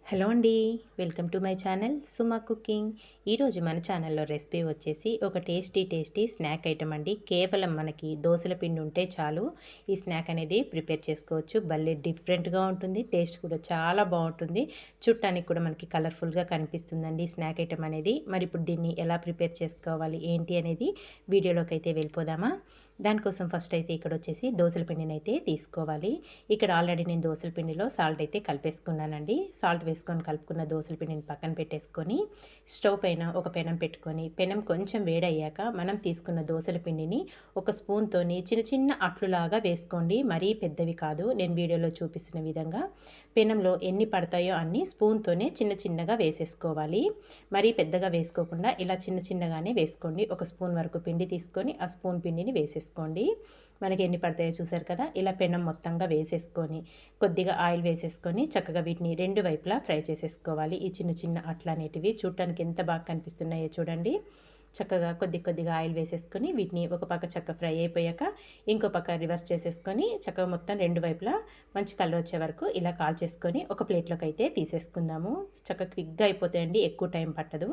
Hello అండి, welcome to my channel Suma cooking. ఈరోజు మన ఛానల్లో రెసిపీ వచ్చేసి ఒక టేస్టీ స్నాక్ ఐటమ్ అండి. కేవలం మనకి దోసల పిండి ఉంటే చాలు ఈ స్నాక్ అనేది ప్రిపేర్ చేసుకోవచ్చు. భలే డిఫరెంట్గా ఉంటుంది, టేస్ట్ కూడా చాలా బాగుంటుంది, చూడటానికి కూడా మనకి కలర్ఫుల్గా కనిపిస్తుందండి స్నాక్ ఐటమ్ అనేది. మరి ఇప్పుడు దీన్ని ఎలా ప్రిపేర్ చేసుకోవాలి ఏంటి అనేది వీడియోలోకి అయితే వెళ్ళిపోదామా. దానికోసం ఫస్ట్ అయితే ఇక్కడ వచ్చేసి దోసల పిండిని అయితే తీసుకోవాలి. ఇక్కడ ఆల్రెడీ నేను దోసల పిండిలో సాల్ట్ అయితే కలిపేసుకున్నానండి. సాల్ట్ వేసుకొని కలుపుకున్న దోసల పిండిని పక్కన పెట్టేసుకొని స్టవ్ పైన ఒక పెనం పెట్టుకొని పెనం కొంచెం వేడయ్యాక మనం తీసుకున్న దోసల పిండిని ఒక స్పూన్తోని చిన్న చిన్న అట్లులాగా వేసుకోండి. మరీ పెద్దవి కాదు, నేను వీడియోలో చూపిస్తున్న విధంగా పెనంలో ఎన్ని పడతాయో అన్ని స్పూన్తోనే చిన్నగా వేసేసుకోవాలి. మరీ పెద్దగా వేసుకోకుండా ఇలా చిన్నగానే వేసుకోండి. ఒక స్పూన్ వరకు పిండి తీసుకొని ఆ స్పూన్ పిండిని వేసేసుకోండి. మనకి ఎన్ని పడతాయో చూసారు కదా. ఇలా పెనం మొత్తంగా వేసేసుకొని కొద్దిగా ఆయిల్ వేసేసుకొని చక్కగా వీటిని రెండు వైపులా ఫ్రై చేసేసుకోవాలి. ఈ చిన్న అట్ల అనేటివి చూడటానికి ఎంత బాగా కనిపిస్తున్నాయో చూడండి. చక్కగా కొద్దిగా ఆయిల్ వేసేసుకొని వీటిని ఒక పక్క చక్క ఫ్రై అయిపోయాక ఇంకో పక్క రివర్స్ చేసేసుకొని చక్కగా మొత్తం రెండు వైపులా మంచి కలర్ వచ్చే వరకు ఇలా కాల్ చేసుకొని ఒక ప్లేట్లోకి అయితే తీసేసుకుందాము. చక్కగా క్విక్గా అయిపోతాయండి, ఎక్కువ టైం పట్టదు.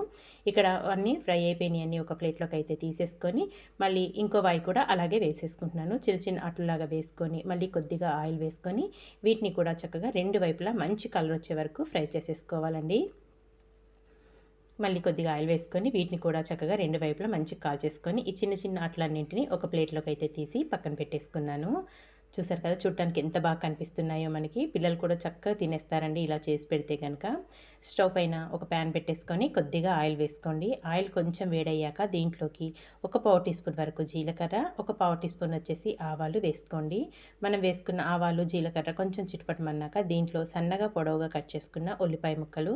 ఇక్కడ అన్నీ ఫ్రై అయిపోయినాయి అన్నీ ఒక ప్లేట్లోకి అయితే తీసేసుకొని మళ్ళీ ఇంకో వాయి కూడా అలాగే వేసేసుకుంటున్నాను. చిన్న అట్లలాగా వేసుకొని మళ్ళీ కొద్దిగా ఆయిల్ వేసుకొని వీటిని కూడా చక్కగా రెండు వైపులా మంచి కలర్ వచ్చే వరకు ఫ్రై చేసేసుకోవాలండి. మళ్ళీ కొద్దిగా ఆయిల్ వేసుకొని వీటిని కూడా చక్కగా రెండు వైపులా మంచిగా కాల్చేసుకొని ఈ చిన్న అట్లన్నింటినీ ఒక ప్లేట్లోకి అయితే తీసి పక్కన పెట్టేసుకున్నాను. చూసారు కదా, చూడటానికి ఎంత బాగా కనిపిస్తున్నాయో. మనకి పిల్లలు కూడా చక్కగా తినేస్తారండి ఇలా చేసి పెడితే కనుక. స్టవ్ పైన ఒక ప్యాన్ పెట్టేసుకొని కొద్దిగా ఆయిల్ వేసుకోండి. ఆయిల్ కొంచెం వేడయ్యాక దీంట్లోకి ఒక పావు టీ స్పూన్ వరకు జీలకర్ర, ఒక పావు టీ స్పూన్ వచ్చేసి ఆవాలు వేసుకోండి. మనం వేసుకున్న ఆవాలు జీలకర్ర కొంచెం చిటపటమన్నాక దీంట్లో సన్నగా పొడవుగా కట్ చేసుకున్న ఉల్లిపాయ ముక్కలు,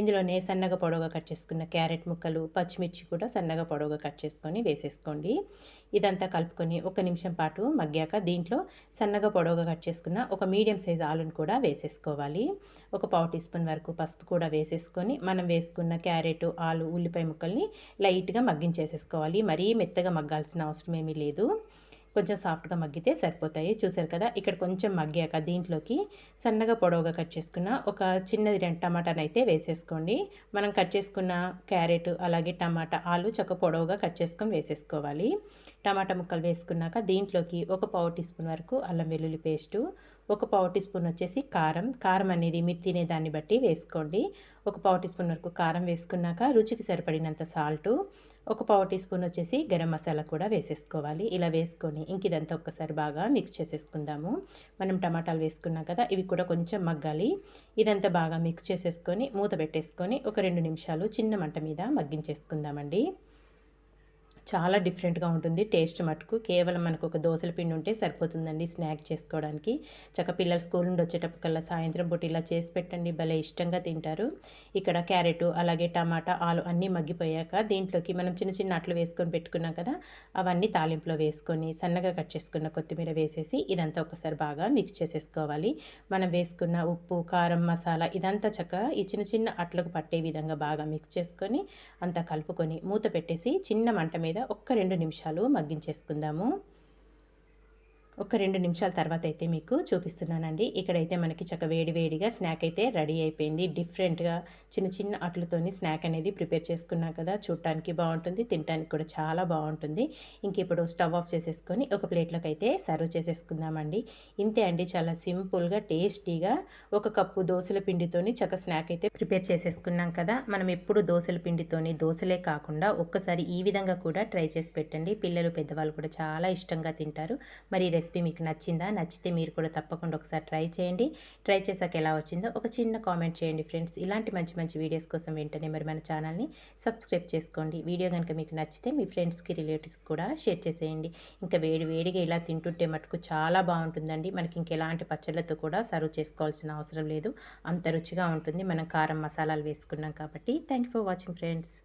ఇందులోనే సన్నగా పొడవుగా కట్ చేసుకున్న క్యారెట్ ముక్కలు, పచ్చిమిర్చి కూడా సన్నగా పొడవుగా కట్ చేసుకొని వేసేసుకోండి. ఇదంతా కలుపుకొని ఒక నిమిషం పాటు మగ్గాక దీంట్లో సన్నగా పొడవుగా కట్ చేసుకున్న ఒక మీడియం సైజ్ ఆలుని కూడా వేసేసుకోవాలి. ఒక పావు టీ స్పూన్ వరకు పసుపు కూడా వేసేసుకొని మనం వేసుకున్న క్యారెట్, ఆలు, ఉల్లిపాయ ముక్కల్ని లైట్గా మగ్గించేసేసుకోవాలి. మరీ మెత్తగా మగ్గాల్సిన అవసరం ఏమీ లేదు, కొంచెం సాఫ్ట్గా మగ్గితే సరిపోతాయి. చూసారు కదా, ఇక్కడ కొంచెం మగ్గాక దీంట్లోకి సన్నగా పొడవుగా కట్ చేసుకున్న ఒక చిన్నది 2 టమాటాను అయితే వేసేసుకోండి. మనం కట్ చేసుకున్న క్యారెట్ అలాగే టమాటా, ఆలు చక్క పొడవుగా కట్ చేసుకొని వేసేసుకోవాలి. టమాటా ముక్కలు వేసుకున్నాక దీంట్లోకి ఒక పావు టీ స్పూన్ వరకు అల్లం వెల్లుల్లి పేస్టు, ఒక పావు టీ స్పూన్ వచ్చేసి కారం అనేది మీరు తినేదాన్ని బట్టి వేసుకోండి. ఒక పావు టీ స్పూన్ వరకు కారం వేసుకున్నాక రుచికి సరిపడినంత సాల్టు, ఒక పావు టీ స్పూన్ వచ్చేసి గరం మసాలా కూడా వేసేసుకోవాలి. ఇలా వేసుకొని ఇంక ఇదంతా ఒక్కసారి బాగా మిక్స్ చేసేసుకుందాము. మనం టమాటాలు వేసుకున్నాం కదా, ఇవి కూడా కొంచెం మగ్గాలి. ఇదంతా బాగా మిక్స్ చేసేసుకొని మూత పెట్టేసుకొని ఒక 2 నిమిషాలు చిన్న మంట మీద మగ్గించేసుకుందామండి. చాలా డిఫరెంట్గా ఉంటుంది టేస్ట్ మటుకు. కేవలం మనకు ఒక దోసల పిండి ఉంటే సరిపోతుందండి స్నాక్ చేసుకోవడానికి. చక్క పిల్లలు స్కూల్ నుండి వచ్చేటప్పటికల్లా సాయంత్రం పూట ఇలా చేసి పెట్టండి, భలే ఇష్టంగా తింటారు. ఇక్కడ క్యారెట్ అలాగే టమాటా, ఆలు అన్నీ మగ్గిపోయాక దీంట్లోకి మనం చిన్న అట్లు వేసుకొని పెట్టుకున్నాం కదా, అవన్నీ తాలింపులో వేసుకొని సన్నగా కట్ చేసుకున్న కొత్తిమీర వేసేసి ఇదంతా ఒకసారి బాగా మిక్స్ చేసేసుకోవాలి. మనం వేసుకున్న ఉప్పు, కారం, మసాలా ఇదంతా చక్కగా ఈ చిన్న అట్లకు పట్టే విధంగా బాగా మిక్స్ చేసుకొని అంతా కలుపుకొని మూత పెట్టేసి చిన్న మంట మీద ఒక్క 2 నిమిషాలు మగ్గించేసుకుందాము. ఒక 2 నిమిషాల తర్వాత అయితే మీకు చూపిస్తున్నానండి. ఇక్కడైతే మనకి చక్క వేడిగా స్నాక్ అయితే రెడీ అయిపోయింది. డిఫరెంట్గా చిన్న అట్లతోని స్నాక్ అనేది ప్రిపేర్ చేసుకున్నాం కదా, చూడటానికి బాగుంటుంది, తినడానికి కూడా చాలా బాగుంటుంది. ఇంక ఇప్పుడు స్టవ్ ఆఫ్ చేసేసుకొని ఒక ప్లేట్లోకి అయితే సర్వ్ చేసేసుకుందామండి. ఇంతే అండి, చాలా సింపుల్గా టేస్టీగా ఒక కప్పు దోసల పిండితోని చక్క స్నాక్ అయితే ప్రిపేర్ చేసేసుకున్నాం కదా. మనం ఎప్పుడు దోసల పిండితోని దోసలే కాకుండా ఒక్కసారి ఈ విధంగా కూడా ట్రై చేసి పెట్టండి. పిల్లలు పెద్దవాళ్ళు కూడా చాలా ఇష్టంగా తింటారు. మరి రెసిపీ మీకు నచ్చిందా? నచ్చితే మీరు కూడా తప్పకుండా ఒకసారి ట్రై చేయండి. ట్రై చేశాక ఎలా వచ్చిందో ఒక చిన్న కామెంట్ చేయండి ఫ్రెండ్స్. ఇలాంటి మంచి వీడియోస్ కోసం వెంటనే మరి మన ఛానల్ని సబ్స్క్రైబ్ చేసుకోండి. వీడియో కనుక మీకు నచ్చితే మీ ఫ్రెండ్స్కి, రిలేటివ్స్కి కూడా షేర్ చేసేయండి. ఇంకా వేడిగా ఇలా తింటుంటే మటుకు చాలా బాగుంటుందండి. మనకి ఇంకెలాంటి పచ్చళ్ళతో కూడా సర్వ్ చేసుకోవాల్సిన అవసరం లేదు, అంత రుచిగా ఉంటుంది. మనం కారం మసాలాలు వేసుకున్నాం కాబట్టి. Thank you for watching friends.